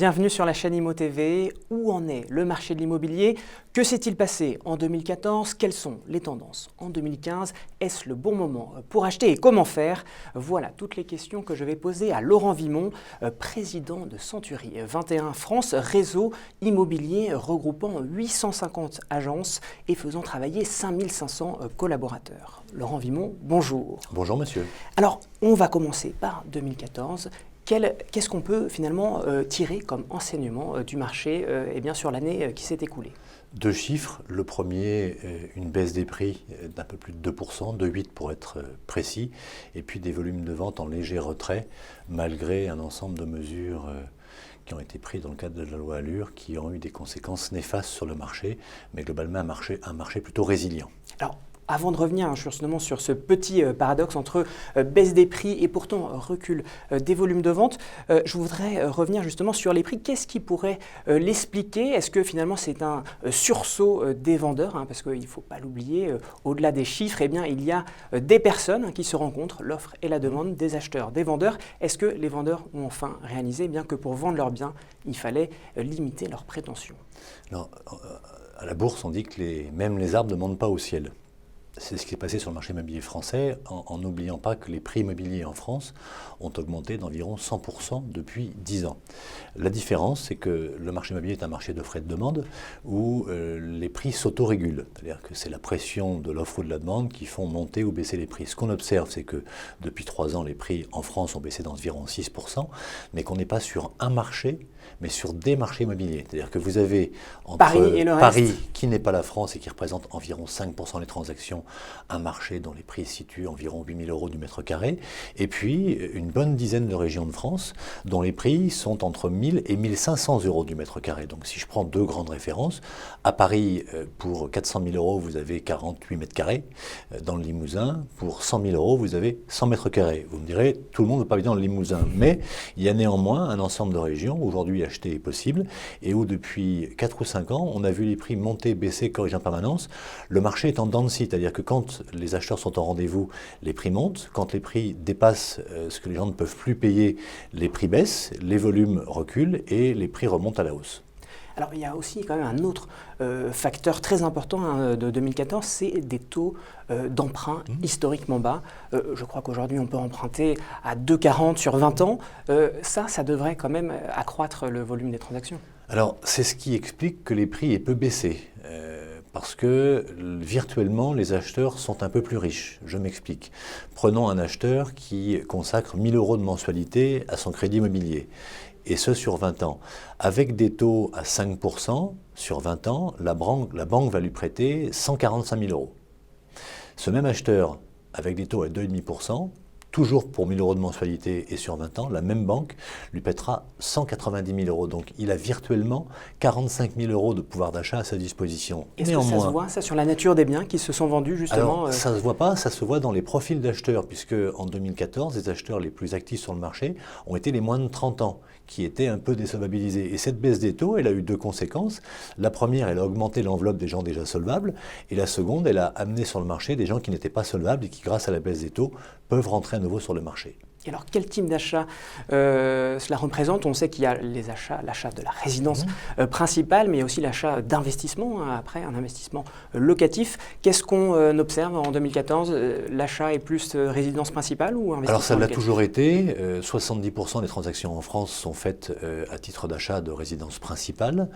bienvenue sur la chaîne Imo TV. Où en est le marché de l'immobilier? Que s'est-il passé en 2014? Quelles sont les tendances en 2015? Est-ce le bon moment pour acheter et comment faire? Voilà toutes les questions que je vais poser à Laurent Vimont, président de Century 21 France, réseau immobilier regroupant 850 agences et faisant travailler 5500 collaborateurs. Laurent Vimont, bonjour. Bonjour monsieur. Alors, on va commencer par 2014. Qu'est-ce qu'on peut finalement tirer comme enseignement du marché sur l'année qui s'est écoulée? Deux chiffres. Le premier, une baisse des prix d'un peu plus de 2%, de 8 pour être précis, et puis des volumes de vente en léger retrait, malgré un ensemble de mesures qui ont été prises dans le cadre de la loi Allure, qui ont eu des conséquences néfastes sur le marché, mais globalement un marché plutôt résilient. Alors, avant de revenir justement sur ce petit paradoxe entre baisse des prix et pourtant recul des volumes de vente, je voudrais revenir justement sur les prix. Qu'est-ce qui pourrait l'expliquer? Est-ce que finalement c'est un sursaut des vendeurs, parce qu'il ne faut pas l'oublier, au-delà des chiffres, il y a des personnes qui se rencontrent, l'offre et la demande, des acheteurs, des vendeurs. Est-ce que les vendeurs ont enfin réalisé que pour vendre leurs biens, il fallait limiter leurs prétentions? Alors, à la bourse, on dit que même les arbres ne montent pas au ciel. C'est ce qui est passé sur le marché immobilier français, en n'oubliant pas que les prix immobiliers en France ont augmenté d'environ 100% depuis 10 ans. La différence, c'est que le marché immobilier est un marché d'offre et de demande où les prix s'autorégulent. C'est-à-dire que c'est la pression de l'offre ou de la demande qui font monter ou baisser les prix. Ce qu'on observe, c'est que depuis 3 ans, les prix en France ont baissé d'environ 6%, mais qu'on n'est pas sur un marché, mais sur des marchés immobiliers. C'est-à-dire que vous avez entre Paris, qui n'est pas la France et qui représente environ 5% des transactions, un marché dont les prix se situent environ 8 000 € du mètre carré, et puis une bonne dizaine de régions de France dont les prix sont entre 1 000 et 1 500 € du mètre carré. Donc si je prends deux grandes références, à Paris, pour 400 000 €, vous avez 48 mètres carrés. Dans le Limousin, pour 100 000 €, vous avez 100 mètres carrés. Vous me direz, tout le monde ne veut pas vivre dans le Limousin, mais il y a néanmoins un ensemble de régions où aujourd'hui acheter est possible et où depuis 4 ou 5 ans, on a vu les prix monter, baisser, corriger en permanence. Le marché est en dents de scie, c'est-à-dire que quand les acheteurs sont en rendez-vous, les prix montent. Quand les prix dépassent ce que les gens ne peuvent plus payer, les prix baissent, les volumes reculent et les prix remontent à la hausse. Alors il y a aussi quand même un autre facteur très important de 2014, c'est des taux d'emprunt historiquement bas. Je crois qu'aujourd'hui on peut emprunter à 2,40 sur 20 ans. Ça devrait quand même accroître le volume des transactions. Alors c'est ce qui explique que les prix aient peu baissé. Parce que virtuellement, les acheteurs sont un peu plus riches. Je m'explique. Prenons un acheteur qui consacre 1 000 € de mensualité à son crédit immobilier, et ce sur 20 ans. Avec des taux à 5% sur 20 ans, la banque va lui prêter 145 000 €. Ce même acheteur, avec des taux à 2,5%, toujours pour 1 000 € de mensualité et sur 20 ans, la même banque lui prêtera 190 000 €. Donc il a virtuellement 45 000 € de pouvoir d'achat à sa disposition. Est-ce que ça se voit, ça, sur la nature des biens qui se sont vendus justement? Alors, ça ne se voit pas, ça se voit dans les profils d'acheteurs, puisque en 2014, les acheteurs les plus actifs sur le marché ont été les moins de 30 ans, qui étaient un peu désolvabilisés. Et cette baisse des taux, elle a eu deux conséquences. La première, elle a augmenté l'enveloppe des gens déjà solvables, et la seconde, elle a amené sur le marché des gens qui n'étaient pas solvables et qui, grâce à la baisse des taux, peuvent rentrer à nouveau sur le marché. Et alors, quel type d'achat cela représente? On sait qu'il y a les achats, l'achat de la résidence principale, mais il y a aussi l'achat d'investissement, après un investissement locatif. Qu'est-ce qu'on observe en 2014? L'achat est plus résidence principale ou investissement Alors ça l'a locatif? toujours été. 70% des transactions en France sont faites à titre d'achat de résidence principale,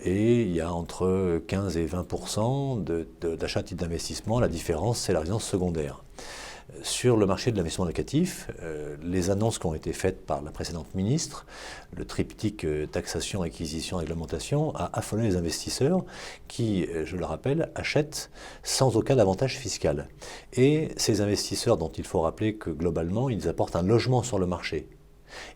et il y a entre 15 et 20% d'achat à titre d'investissement. La différence, c'est la résidence secondaire. Sur le marché de l'investissement locatif, les annonces qui ont été faites par la précédente ministre, le triptyque taxation, acquisition, réglementation, a affolé les investisseurs qui, je le rappelle, achètent sans aucun avantage fiscal. Et ces investisseurs dont il faut rappeler que globalement, ils apportent un logement sur le marché.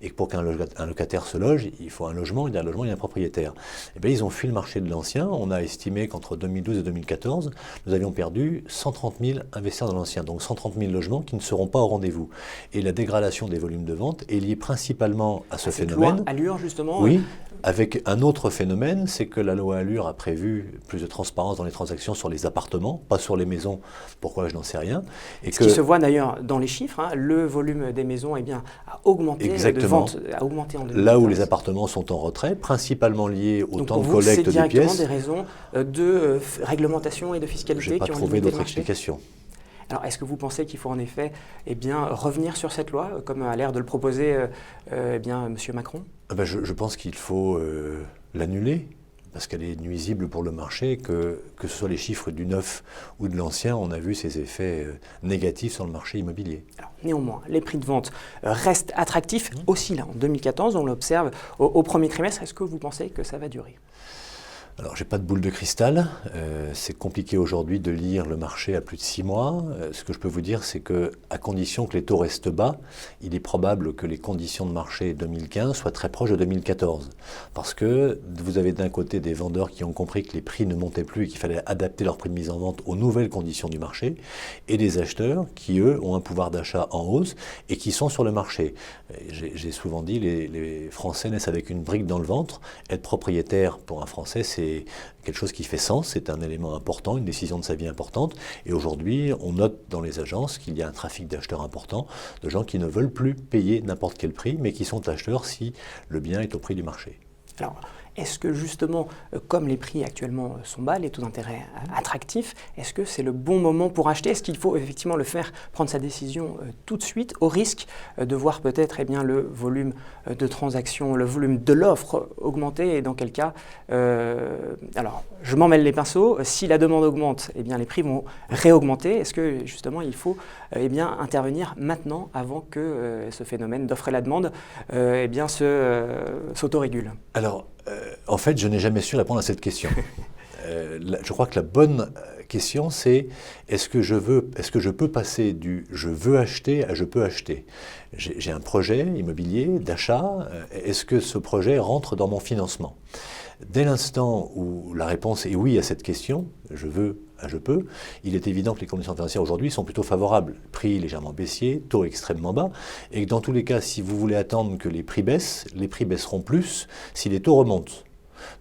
Et que pour qu'un locataire se loge, il faut un logement, il y a un logement, il y a un propriétaire. Et bien, ils ont fui le marché de l'ancien. On a estimé qu'entre 2012 et 2014, nous avions perdu 130 000 investisseurs dans l'ancien, donc 130 000 logements qui ne seront pas au rendez-vous. Et la dégradation des volumes de vente est liée principalement à ce phénomène. Allure, justement. Oui, Avec un autre phénomène, c'est que la loi Allure a prévu plus de transparence dans les transactions sur les appartements, pas sur les maisons. Pourquoi, je n'en sais rien. Et ce qui se voit d'ailleurs dans les chiffres, hein, le volume des maisons a augmenté, de vente a augmenté en 2015. Là où les appartements sont en retrait, principalement liés au temps de collecte des pièces. C'est directement des raisons de réglementation et de fiscalité qui ont limité le marché. Je n'ai pas trouvé d'autres explications. Alors, est-ce que vous pensez qu'il faut en effet revenir sur cette loi, comme a l'air de le proposer M. Macron ? Je pense qu'il faut l'annuler, parce qu'elle est nuisible pour le marché, que ce soit les chiffres du neuf ou de l'ancien, on a vu ces effets négatifs sur le marché immobilier. Alors, néanmoins, les prix de vente restent attractifs aussi là, en 2014, on l'observe au premier trimestre. Est-ce que vous pensez que ça va durer ? Alors, je n'ai pas de boule de cristal. C'est compliqué aujourd'hui de lire le marché à plus de 6 mois. Ce que je peux vous dire, c'est qu'à condition que les taux restent bas, il est probable que les conditions de marché 2015 soient très proches de 2014. Parce que vous avez d'un côté des vendeurs qui ont compris que les prix ne montaient plus et qu'il fallait adapter leur prix de mise en vente aux nouvelles conditions du marché, et des acheteurs qui, eux, ont un pouvoir d'achat en hausse et qui sont sur le marché. J'ai souvent dit, les Français naissent avec une brique dans le ventre. Être propriétaire, pour un Français, c'est quelque chose qui fait sens, c'est un élément important, une décision de sa vie importante. Et aujourd'hui, on note dans les agences qu'il y a un trafic d'acheteurs important, de gens qui ne veulent plus payer n'importe quel prix, mais qui sont acheteurs si le bien est au prix du marché. Alors, est-ce que justement, comme les prix actuellement sont bas, les taux d'intérêt attractifs, est-ce que c'est le bon moment pour acheter ? Est-ce qu'il faut effectivement le faire prendre sa décision tout de suite, au risque de voir peut-être le volume de transactions, le volume de l'offre augmenter, et dans quel cas, alors je m'en mêle les pinceaux, si la demande augmente, les prix vont réaugmenter. Est-ce que justement il faut intervenir maintenant avant que ce phénomène d'offre et la demande s'autorégule ? Alors, en fait, je n'ai jamais su répondre à cette question. Je crois que la bonne question, c'est est-ce que je peux passer du « je veux acheter » à « je peux acheter ». J'ai un projet immobilier d'achat, est-ce que ce projet rentre dans mon financement ? Dès l'instant où la réponse est oui à cette question, je veux à je peux, il est évident que les conditions financières aujourd'hui sont plutôt favorables. Prix légèrement baissiers, taux extrêmement bas, et que dans tous les cas, si vous voulez attendre que les prix baissent, les prix baisseront plus si les taux remontent.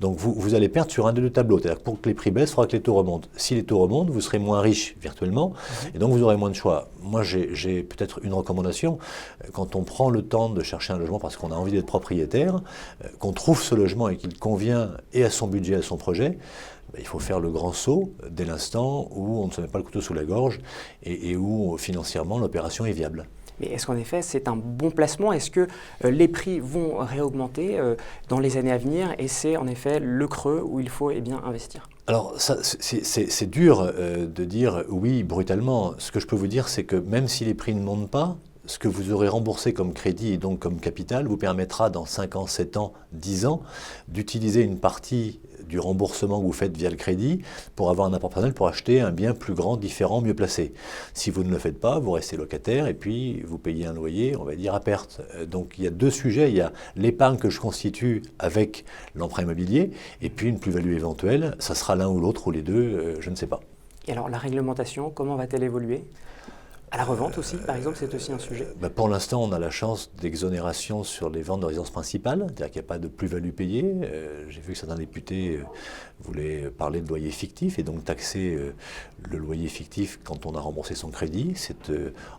Donc vous allez perdre sur un des deux tableaux. C'est-à-dire que pour que les prix baissent, il faudra que les taux remontent. Si les taux remontent, vous serez moins riche virtuellement, et donc vous aurez moins de choix. Moi, j'ai peut-être une recommandation. Quand on prend le temps de chercher un logement parce qu'on a envie d'être propriétaire, qu'on trouve ce logement et qu'il convient et à son budget, à son projet, il faut faire le grand saut dès l'instant où on ne se met pas le couteau sous la gorge et où financièrement l'opération est viable. Mais est-ce qu'en effet c'est un bon placement ? Est-ce que les prix vont réaugmenter dans les années à venir et c'est en effet le creux où il faut investir ? Alors, c'est dur de dire oui brutalement. Ce que je peux vous dire, c'est que même si les prix ne montent pas, ce que vous aurez remboursé comme crédit et donc comme capital vous permettra dans 5 ans, 7 ans, 10 ans d'utiliser une partie du remboursement que vous faites via le crédit pour avoir un apport personnel pour acheter un bien plus grand, différent, mieux placé. Si vous ne le faites pas, vous restez locataire et puis vous payez un loyer, on va dire, à perte. Donc il y a deux sujets, il y a l'épargne que je constitue avec l'emprunt immobilier et puis une plus-value éventuelle. Ça sera l'un ou l'autre ou les deux, je ne sais pas. Et alors la réglementation, comment va-t-elle évoluer ? À la revente aussi, par exemple, c'est aussi un sujet. Pour l'instant, on a la chance d'exonération sur les ventes de résidence principale, c'est-à-dire qu'il n'y a pas de plus-value payée. J'ai vu que certains députés voulaient parler de loyer fictif et donc taxer le loyer fictif quand on a remboursé son crédit. C'est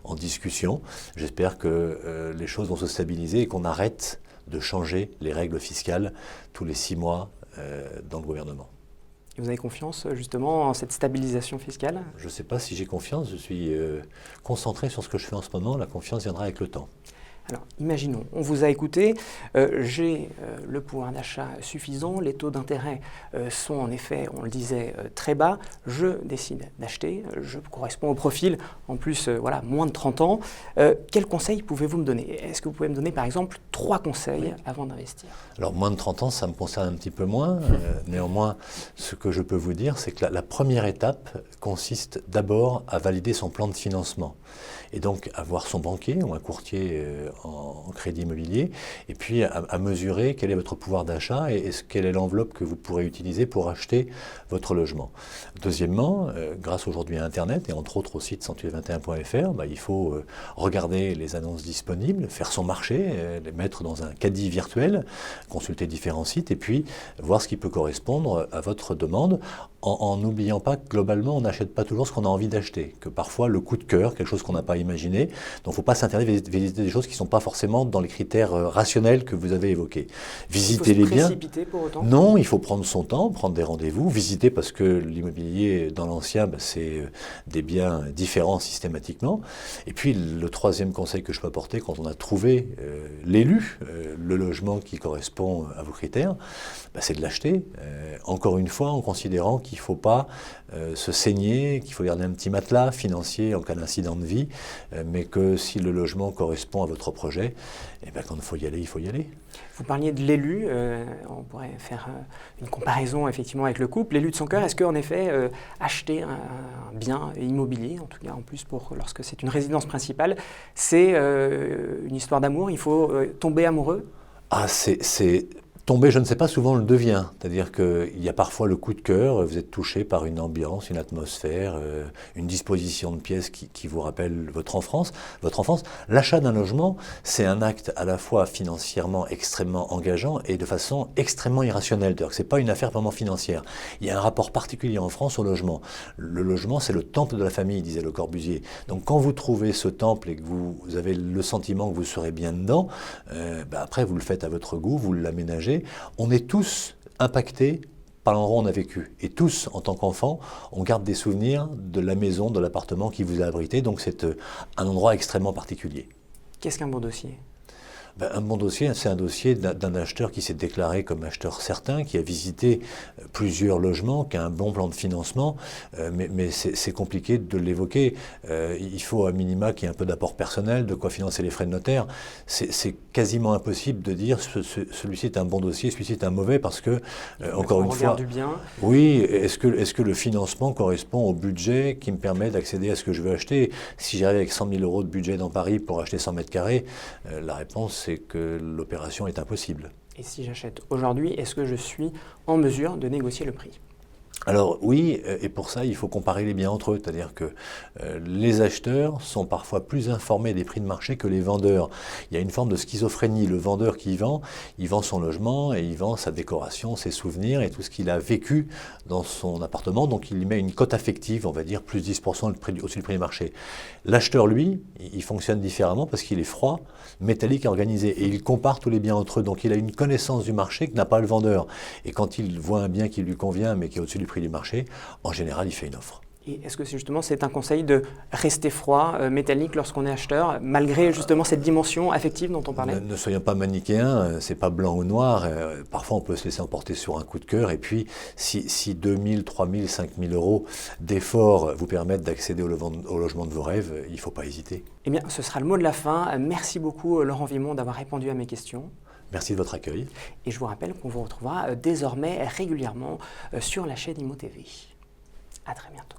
en discussion. J'espère que les choses vont se stabiliser et qu'on arrête de changer les règles fiscales tous les 6 mois dans le gouvernement. Vous avez confiance justement en cette stabilisation fiscale ? Je ne sais pas si j'ai confiance, je suis concentré sur ce que je fais en ce moment, la confiance viendra avec le temps. Alors, imaginons, on vous a écouté, j'ai le pouvoir d'achat suffisant, les taux d'intérêt sont en effet, on le disait, très bas, je décide d'acheter, je corresponds au profil, en plus, moins de 30 ans. Quels conseils pouvez-vous me donner ? Est-ce que vous pouvez me donner par exemple 3 conseils avant d'investir ? Alors, moins de 30 ans, ça me concerne un petit peu moins. Néanmoins, ce que je peux vous dire, c'est que la première étape consiste d'abord à valider son plan de financement. et donc à voir son banquier ou un courtier en crédit immobilier, et puis à mesurer quel est votre pouvoir d'achat et quelle est l'enveloppe que vous pourrez utiliser pour acheter votre logement. Deuxièmement, grâce aujourd'hui à Internet et entre autres au site 10821.fr, il faut regarder les annonces disponibles, faire son marché, les mettre dans un caddie virtuel, consulter différents sites et puis voir ce qui peut correspondre à votre demande en n'oubliant pas que globalement on n'achète pas toujours ce qu'on a envie d'acheter, que parfois le coup de cœur, quelque chose qu'on n'a pas imaginé, donc il ne faut pas s'interdire de visiter des choses qui ne sont pas forcément dans les critères rationnels que vous avez évoqués. Visiter les biens. Il faut se précipiter pour autant? Non, il faut prendre son temps, prendre des rendez-vous, visiter parce que l'immobilier dans l'ancien, c'est des biens différents systématiquement. Et puis le troisième conseil que je peux apporter quand on a trouvé l'élu, le logement qui correspond à vos critères, c'est de l'acheter. Encore une fois, en considérant qu'il ne faut pas se saigner, qu'il faut garder un petit matelas financier en cas d'incident de vie, mais que si le logement correspond à votre projet, quand il faut y aller, il faut y aller. Vous parliez de l'élu, on pourrait faire une comparaison effectivement avec le couple. L'élu de son cœur, est-ce qu'en effet, acheter un bien immobilier, en tout cas en plus lorsque c'est une résidence principale, c'est une histoire d'amour, il faut tomber amoureux? C'est tomber, je ne sais pas, souvent on le devient. C'est-à-dire qu'il y a parfois le coup de cœur, vous êtes touché par une ambiance, une atmosphère, une disposition de pièces qui vous rappelle votre enfance. L'achat d'un logement, c'est un acte à la fois financièrement extrêmement engageant et de façon extrêmement irrationnelle. C'est-à-dire que ce n'est pas une affaire vraiment financière. Il y a un rapport particulier en France au logement. Le logement, c'est le temple de la famille, disait Le Corbusier. Donc quand vous trouvez ce temple et que vous avez le sentiment que vous serez bien dedans, après vous le faites à votre goût, vous l'aménagez. On est tous impactés par l'endroit où on a vécu. Et tous, en tant qu'enfants, on garde des souvenirs de la maison, de l'appartement qui vous a abrité. Donc c'est un endroit extrêmement particulier. Qu'est-ce qu'un bon dossier ? Un bon dossier, c'est un dossier d'un acheteur qui s'est déclaré comme acheteur certain, qui a visité plusieurs logements, qui a un bon plan de financement, mais c'est compliqué de l'évoquer. Il faut à minima qu'il y ait un peu d'apport personnel, de quoi financer les frais de notaire. C'est quasiment impossible de dire celui-ci est un bon dossier, celui-ci est un mauvais, parce que, encore une fois... du bien. Oui, est-ce que le financement correspond au budget qui me permet d'accéder à ce que je veux acheter? Si j'arrive avec 100 000 € de budget dans Paris pour acheter 100 mètres carrés, la réponse c'est que l'opération est impossible. Et si j'achète aujourd'hui, est-ce que je suis en mesure de négocier le prix ? Alors oui, et pour ça, il faut comparer les biens entre eux. C'est-à-dire que les acheteurs sont parfois plus informés des prix de marché que les vendeurs. Il y a une forme de schizophrénie. Le vendeur qui vend, il vend son logement et il vend sa décoration, ses souvenirs et tout ce qu'il a vécu dans son appartement. Donc il y met une cote affective, on va dire, plus 10% au-dessus du prix du marché. L'acheteur, lui, il fonctionne différemment parce qu'il est froid, métallique et organisé. Et il compare tous les biens entre eux. Donc il a une connaissance du marché que n'a pas le vendeur. Et quand il voit un bien qui lui convient mais qui est au-dessus du prix du marché, en général, il fait une offre. Et est-ce que c'est un conseil de rester froid, métallique lorsqu'on est acheteur, malgré justement cette dimension affective dont on parlait ? Ne soyons pas manichéens, c'est pas blanc ou noir. Parfois, on peut se laisser emporter sur un coup de cœur. Et puis, si 2 000, 3 000, 5 000 € d'efforts vous permettent d'accéder au logement de vos rêves, il ne faut pas hésiter. Eh bien, ce sera le mot de la fin. Merci beaucoup, Laurent Vimont, d'avoir répondu à mes questions. Merci de votre accueil. Et je vous rappelle qu'on vous retrouvera désormais régulièrement sur la chaîne Imo TV. À très bientôt.